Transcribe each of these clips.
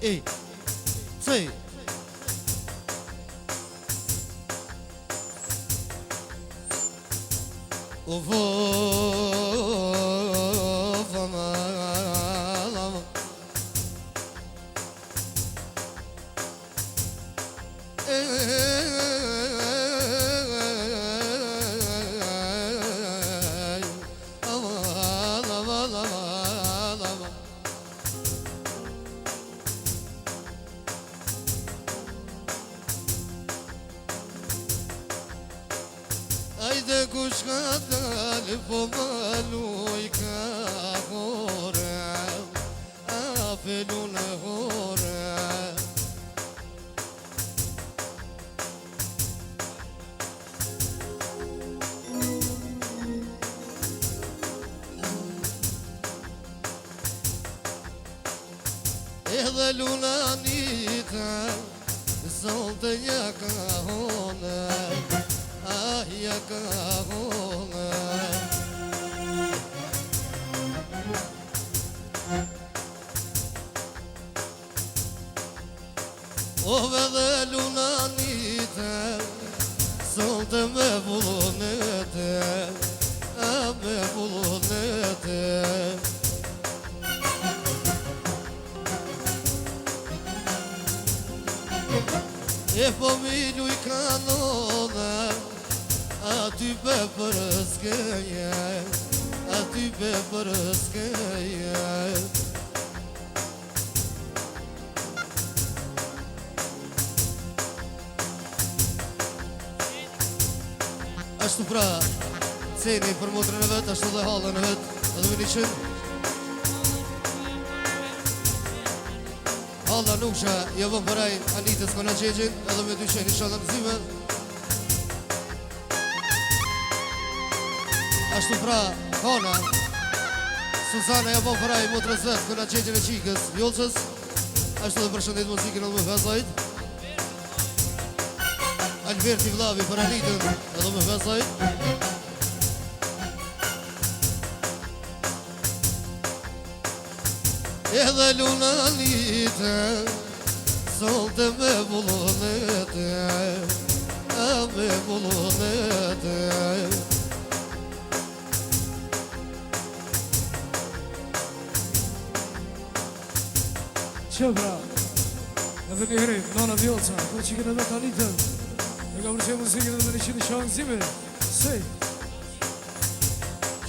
E, C. O Ajde kush ka dalë po më luj ka hore Apelu në hore Edhe luna nita Zonë ja ka hone ja ka hone Ove dhe luna nite Sonte me vullonete A me vullonete E po mi luj kanone Aty pe përëskeje Aty pe përëskeje Ashtu pra Ceni për motrën e vetë Ashtu dhe halën e vetë Edhe me një qënë Halla nukësha Jevën përaj Anitës këna qeqin Edhe me dy qenë Isha në këzime Ashtu pra, Hana Suzana ja po përaj motrës vetë Këna qeqin e qikës Vjolqës Ashtu dhe përshëndet muzikën Edhe me fezajt Alberti Vlavi për Anitën Edhe me fezajt Edhe luna nite Solte me bullonete A me bullonete Që pra, edhe një heri, nana Vjolca, për që kënë edhe të Anitën E ka përqe muzikën edhe në qënë shangë zime Sej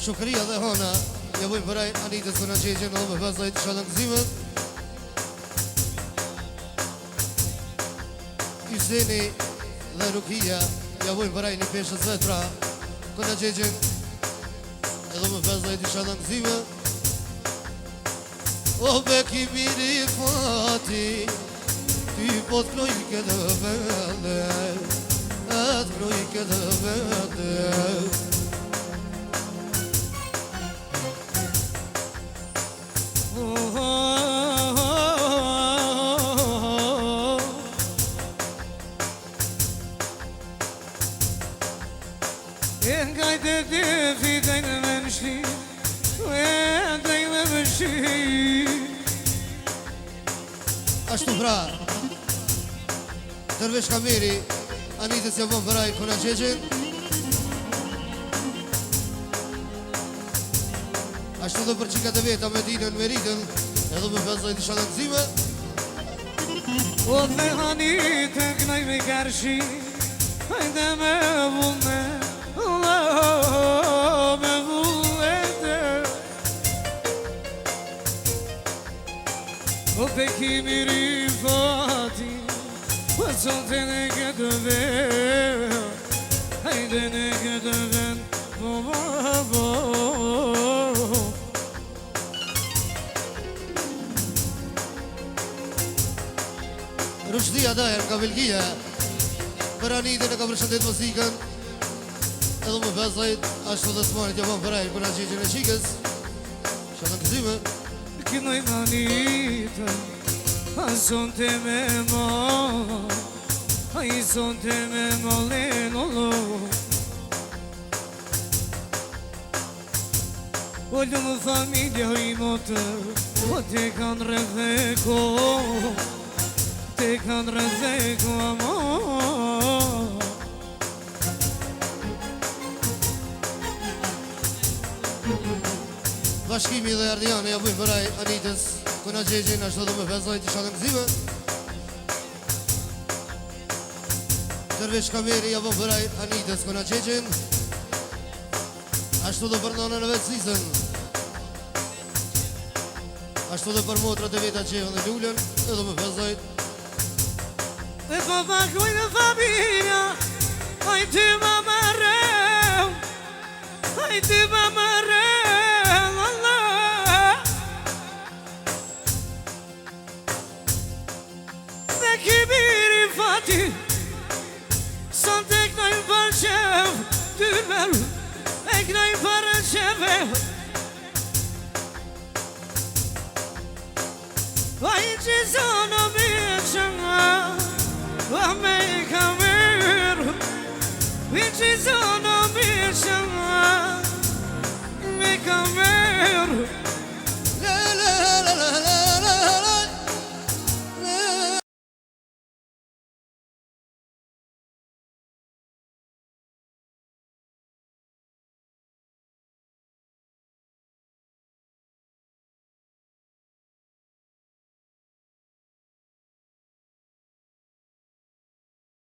Shukria dhe Hana Jevojnë përaj Anitës këna qeqin Edhe me fezajt Isha në këzime Yseni dhe Rukia Jevojnë përaj një peshës vetë pra Këna qeqin Edhe me fezajt Isha në këzime O beki miri fati Ty po t'kloj këtë vende Atë kloj këtë vende E ngajte të fitajnë me mëshli E ndajnë me mëshli Ashtu pra Dërvesh Kamiri Anitës ja bon përaj këna qeqin Ashtu dhe për qikat e veta me dinën meritën Edhe me fezajt Isha në këzime O dhe Anite kënaj me kërshi Hajde me vullne Me vullete O beki miri fati Po zote në këtë vend Hajde në këtë vend Rushdia Daher nga Belgia Për Anitën e ka përshëndet muzikën Edhe me fezajt Ashtu dhe smanit ja bon përaj Këna qeqin e qikës Isha në këzime Kënoj Anitën A zonte me ma A i zonte me ma lenolo O lëmë familja i motë O te kanë rëve kohë Simi dhe Ardiane ja bujnë përaj Anitës Kuna Gjegjin ashtu dhe me fezojt isha në këzime Tërvesh Kameri ja bujnë përaj Anitës Kuna Gjegjin Ashtu dhe për nënën e vetë Sisën Ashtu dhe për motrat e veta Qevën dhe Lullën edhe me fezojt E po pakuj në familja Aj ty ma më rëm Aj ty ma më rëm Allah Dhe kibiri fati Son të knojnë për qev Ty mërë E knojnë për qeve Aj që zonë vishënga A me I kamerë I që zonë vishënga Me kamerë La la la la la